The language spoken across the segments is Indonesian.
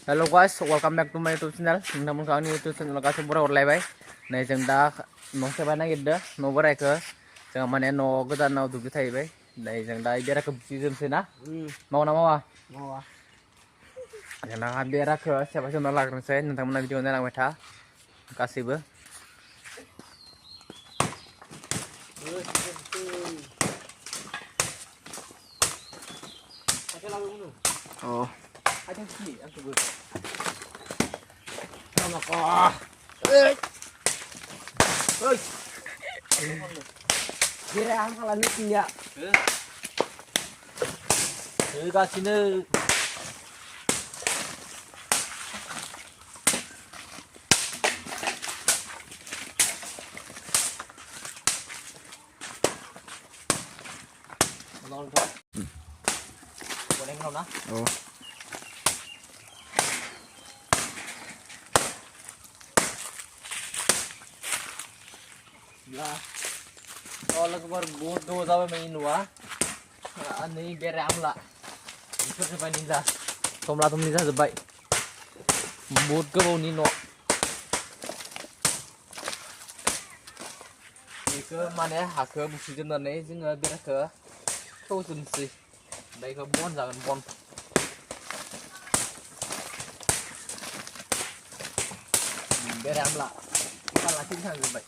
Hello guys, welcome back to my YouTube channel. नोंथांमोनखौ आंनि YouTube channel गासैबो बराय हरलायबाय। नै जों दा न' सेफायनो नागिरदों न' बोरायखौ जों माने न' गोदानाव दुब्लि थाहैबाय। नै जों दा बेराखौ बुसिजोबसै ना? मावा ना मावा? मावा। जों दा बेराखौ सेफायजोबना लाग्रोनोसै नोंथांमोना भिडिअ नायलांबाय था गासैबो। Oh. Ada sini aku ber. Sama kok. Hei. Kira angkalan ini ya. Kasih nih. Boleh nggak na? Oh. लगभग बहुत दो जाबाय मैं नुआ नै बेरे आमला बेफोर जोब्बाय निजा थमला थमलि जाजोब्बाय बहुत गोबावनि न' बेखौ माने हाखौ बुसिजोबनानै जोङो बेराखौ खेवजोबनोसै ओमफ्राय बेखौ बन जागोन बन बेरे आमला लाखिनो थांजोब्बाय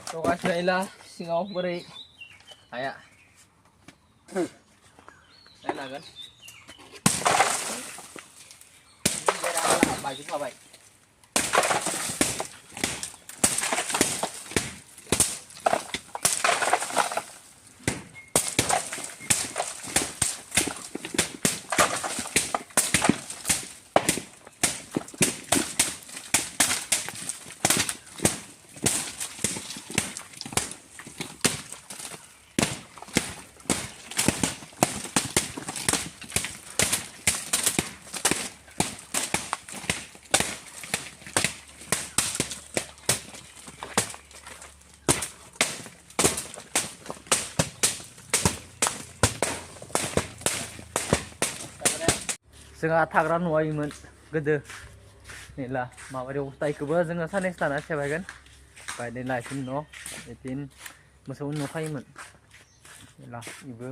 तो guys nailah singaw beri kayak nailah kan baju apa baik जोंहा थाग्रा न'आयोमोन गोदो नैला माबायदि अबस्था इखौबो जोङो साननैसो थाना सेफायगोन ओमफ्राय नैला इथिं न' इथिं मोसौनि न' थायोमोन नैला इबो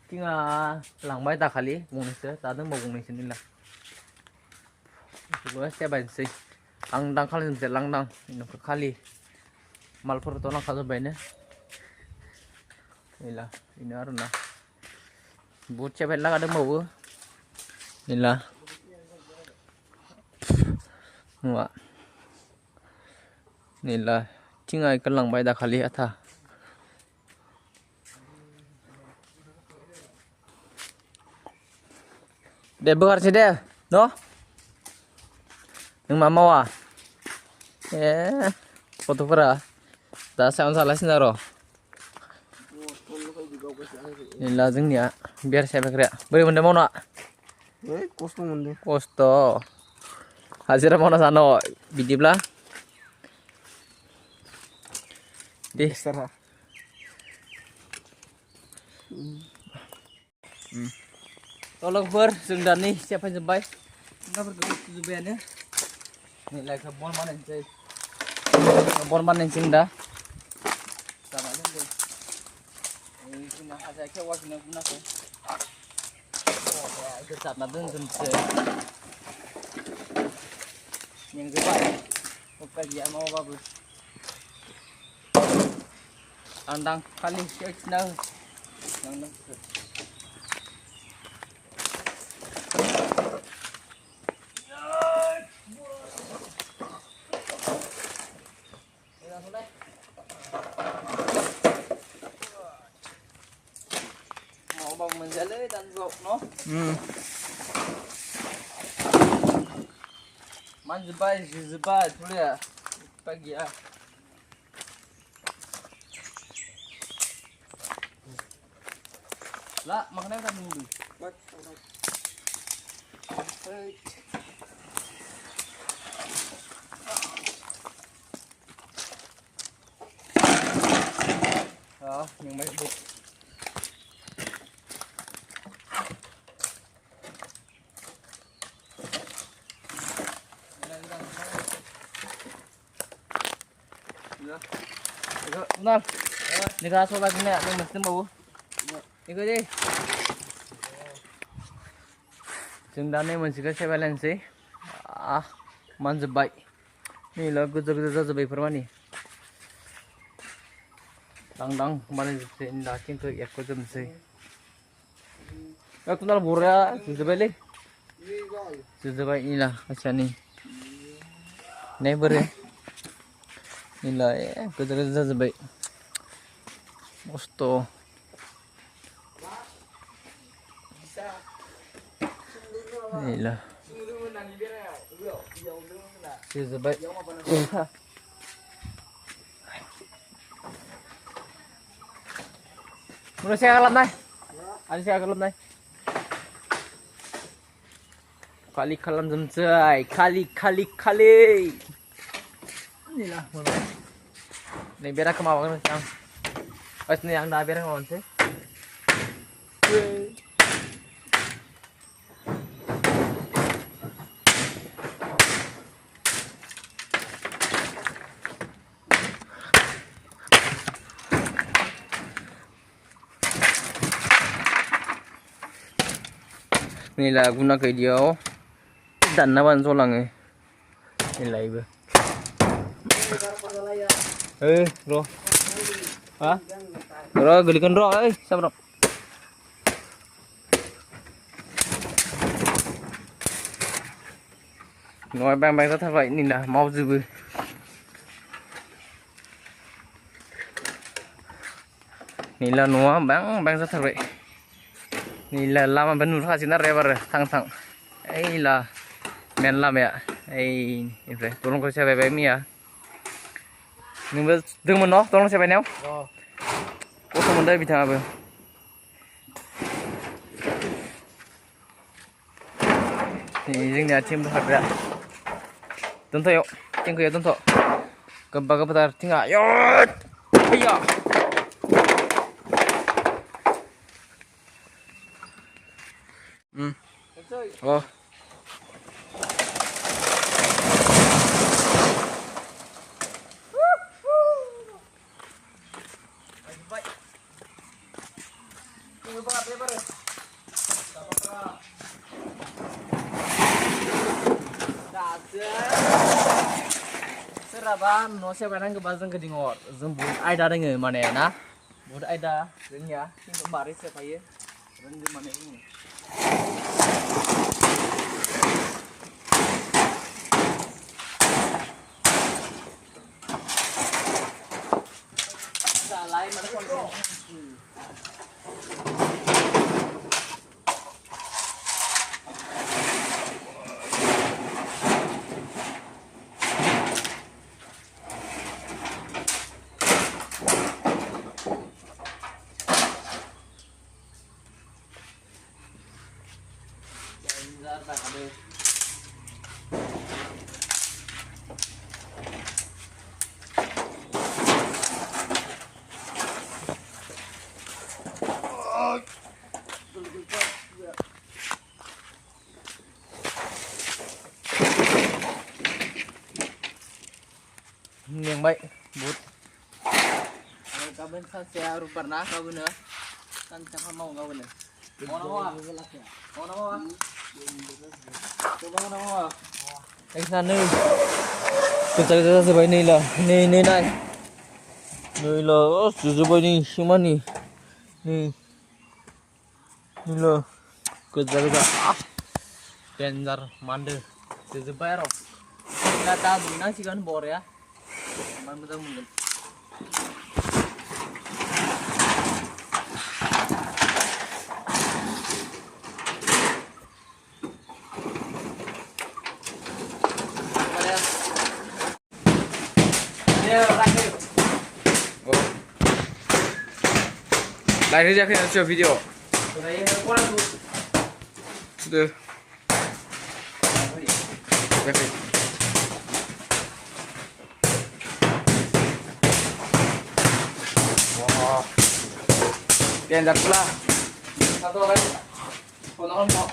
थिङा लांबाय दाखालि गंनैसो दा दंबावो गंनैसो नैला इखौबो सेफायनोसै लांदां खालामनोसै लांदां न'खौ खालि मालफोरथ' लांखाजोब्बायनो नैला बेनो आरोना बुहुद सेफायनो लागा दंबावो Nila Nua Nila Tinggal kelang bay dah kali ata Deh bekar sih deh no Yang mama wa Foto pera Dah saya salah sih naro Nila jengnya biar saya bergerak beri benda mau nak Kosto hasilnya mau nasano bidilah di serah tolong ber sudah nih siapa jembai nggak bergerak jembaynya nih lagi bon mana sih bon mana sih dah sama aja deh ini cuma aja kewas guna tuh itu saat nanti jemput yang kedua pekerjaan mau bagus tandang kali senang mau bang menjalani dan gok no Manjbai zbai boleh pagi ya Lah, makanya udah nunggu. Oh, yang baik bu. Bentar. Ini kasih lagi nih, yang mesti mau. Ikut deh. Jendane masih kasih balance sih. Mantap baik. Nih lagu jaga baik permani. Dang kemarin sih ndakin ke ya kau jam sih. Aku nal buraya sudah balik. Sudah baik inilah macam ni. Neighbor ya. Inilah ya kau jaga baik. Mosto. Inilah. Sudah baik. Muna siya kalam na. Ano siya kalam na? Kali kalam jemcay. Kali. Inilah. Nih biar aku mau kan yang. Pas nih yang dah biar mau sih. Inilah guna ke dia dan nawan solang inilah ibu bro bro gelikan bro sabar nói bang rất là vậy nên là mau dư nên là nó bang rất là vậy ni là lama benar kasih rever thang lah men lam ya ini tolong kau siapa bemi ya ni dengan mana tolong siapa ni oh teman dah bitang apa ni jeng ni acim berharga tentu yuk jeng kau ya tentu kebak tar tinggal yuk iya oh Seraban no siapa nang kebazan ke dingor zembut aida dengen mana ya nah bud aida dengya ini baris siapa ya rendu mana ini lain mana kontrol yang baik but kau ben saya rupar nah kau bener kan siapa mau kau bener mau nama coba nama anh sana kita sebaik ni lah ni này là sebaik ni cuma ni lah kita Dengar mandor sebaik roh kita tahu bina sih kan bor ya betul mungkin Like aja kan video. Tuh. Oke. Wah. Tiada pula. Satu lagi. Konon mau.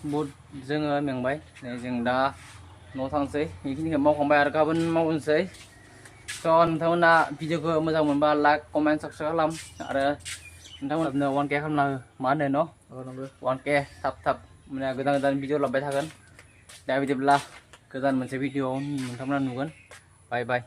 Bud जोङो मेंबाय जों दा न'आव थांसै बेखिनिखौ मावखांबाय आरो गाबोन मावनोसै स' नोंथांमोना भिडिअखौ मोजां मोनबा लाइक कमेन्ट साबस्क्राइब खालाम आरो नोंथांमोना 1K खालामना हो मा होनो न' 1K थाब माने गोदान भिडिअ लाबोबाय थागोन दा बिदिब्ला गोदान मोनसे भिडिअआव नोंथांमोना नुगोन बाय बाय